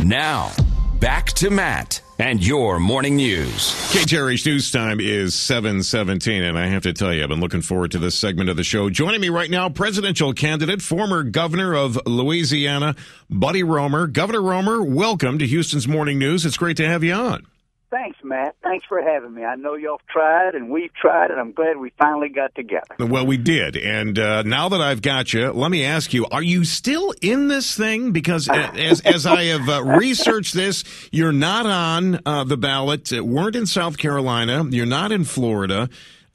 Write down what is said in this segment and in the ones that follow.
Now, back to Matt and your morning news. KTRH News Time is 7:17, and I have to tell you, I've been looking forward to this segment of the show. Joining me right now, presidential candidate, former governor of Louisiana, Buddy Roemer. Governor Roemer, welcome to Houston's Morning News. It's great to have you on. Thanks, Matt. Thanks for having me. I know y'all tried, and we've tried, and I'm glad we finally got together. Well, we did, and now that I've got you, let me ask you, are you still in this thing? Because as I have researched this, you're not on the ballot, weren't in South Carolina, you're not in Florida.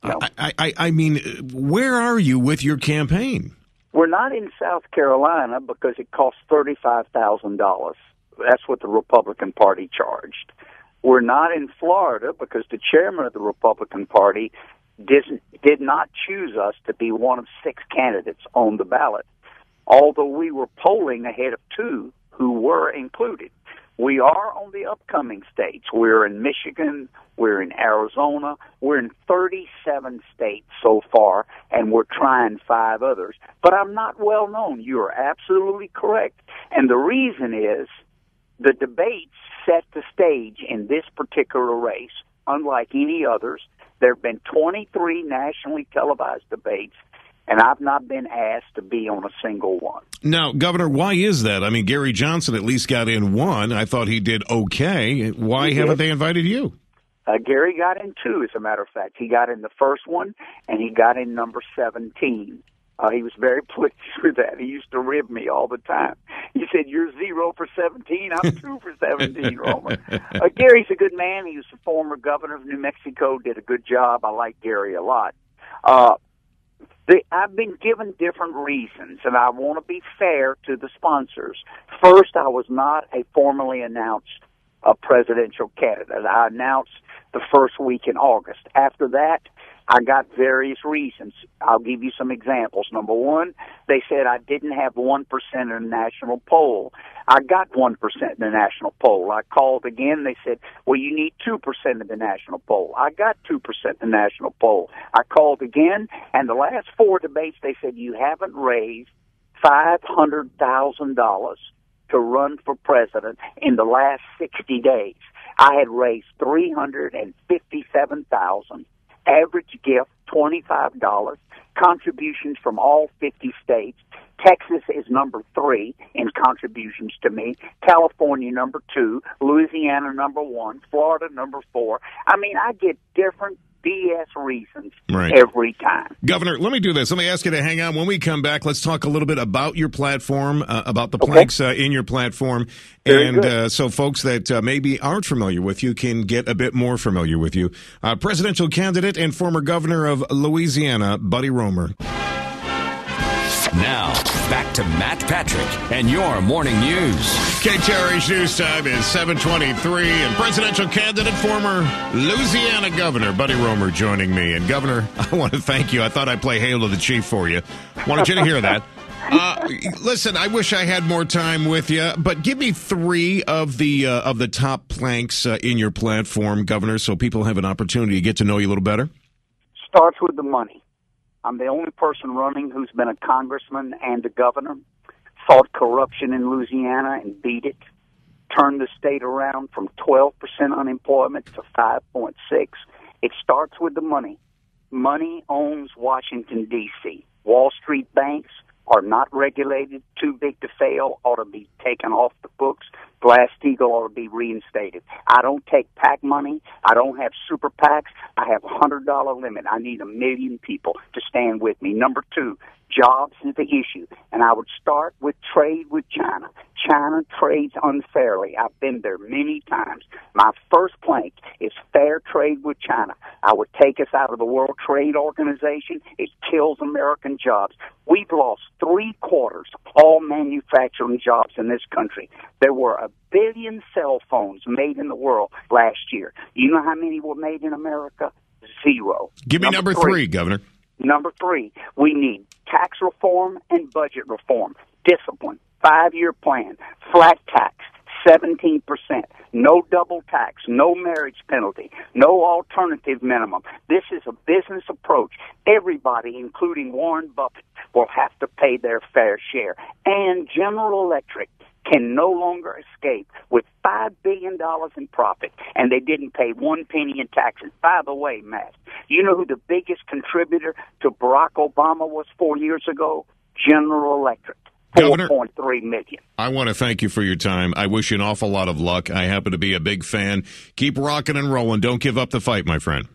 No. I mean, where are you with your campaign? We're not in South Carolina because it costs $35,000. That's what the Republican Party charged. We're not in Florida because the chairman of the Republican Party did not choose us to be one of 6 candidates on the ballot, although we were polling ahead of 2 who were included. We are on the upcoming states. We're in Michigan, we're in Arizona, we're in 37 states so far, and we're trying 5 others. But I'm not well known. You are absolutely correct. And the reason is the debates set the stage in this particular race. Unlike any others, there have been 23 nationally televised debates, and I've not been asked to be on a single one. Now, Governor, why is that? I mean, Gary Johnson at least got in 1. I thought he did okay. Why haven't they invited you? Gary got in 2, as a matter of fact. He got in the first one, and he got in number 17. He was very pleased with that. He used to rib me all the time. He said, "You're 0 for 17. I'm 2 for 17, Roman." Gary's a good man. He was the former governor of New Mexico, did a good job. I like Gary a lot. I've been given different reasons, and I want to be fair to the sponsors. First, I was not a formally announced presidential candidate. I announced the first week in August. After that, I got various reasons. I'll give you some examples. Number one, they said I didn't have 1% in the national poll. I got 1% in the national poll. I called again. They said, well, you need 2% in the national poll. I got 2% in the national poll. I called again, and the last 4 debates, they said, you haven't raised $500,000 to run for president in the last 60 days. I had raised $357,000. Average gift, $25, contributions from all 50 states. Texas is number 3 in contributions to me. California, number 2. Louisiana, number 1. Florida, number 4. I mean, I get different BS reasons every time. Governor, let me do this. Let me ask you to hang on. When we come back, let's talk a little bit about your platform, about the planks in your platform. So folks that maybe aren't familiar with you can get a bit more familiar with you. Presidential candidate and former governor of Louisiana, Buddy Roemer. Now, back to Matt Patrick and your morning news. KTRH News Time is 7:23, and presidential candidate, former Louisiana Governor Buddy Roemer joining me. And Governor, I want to thank you. I thought I'd play Hail to the Chief for you. Wanted you to hear that. Listen, I wish I had more time with you, but give me 3 of the top planks in your platform, Governor, so people have an opportunity to get to know you a little better. Starts with the money. I'm the only person running who's been a congressman and a governor, fought corruption in Louisiana and beat it, turned the state around from 12% unemployment to 5.6. It starts with the money. Money owns Washington, D.C. Wall Street banks are not regulated, too big to fail, ought to be taken off the books. Glass-Steagall ought to be reinstated. I don't take PAC money. I don't have super PACs. I have a $100 limit. I need 1 million people to stand with me. Number 2, jobs is the issue. And I would start with trade with China. China trades unfairly. I've been there many times. My first plank is fair trade with China. I would take us out of the World Trade Organization. It kills American jobs. We've lost 3/4 of all manufacturing jobs in this country. There were 1 billion cell phones made in the world last year. You know how many were made in America? 0. Give me number 3, Governor. Number 3, we need tax reform and budget reform. Discipline, 5-year plan, flat tax, 17%, no double tax, no marriage penalty, no alternative minimum. This is a business approach. Everybody, including Warren Buffett, will have to pay their fair share. And General Electric, can no longer escape with $5 billion in profit, and they didn't pay 1 penny in taxes. By the way, Matt, you know who the biggest contributor to Barack Obama was 4 years ago? General Electric. Governor, 4.3 million. I want to thank you for your time. I wish you an awful lot of luck. I happen to be a big fan. Keep rocking and rolling. Don't give up the fight, my friend.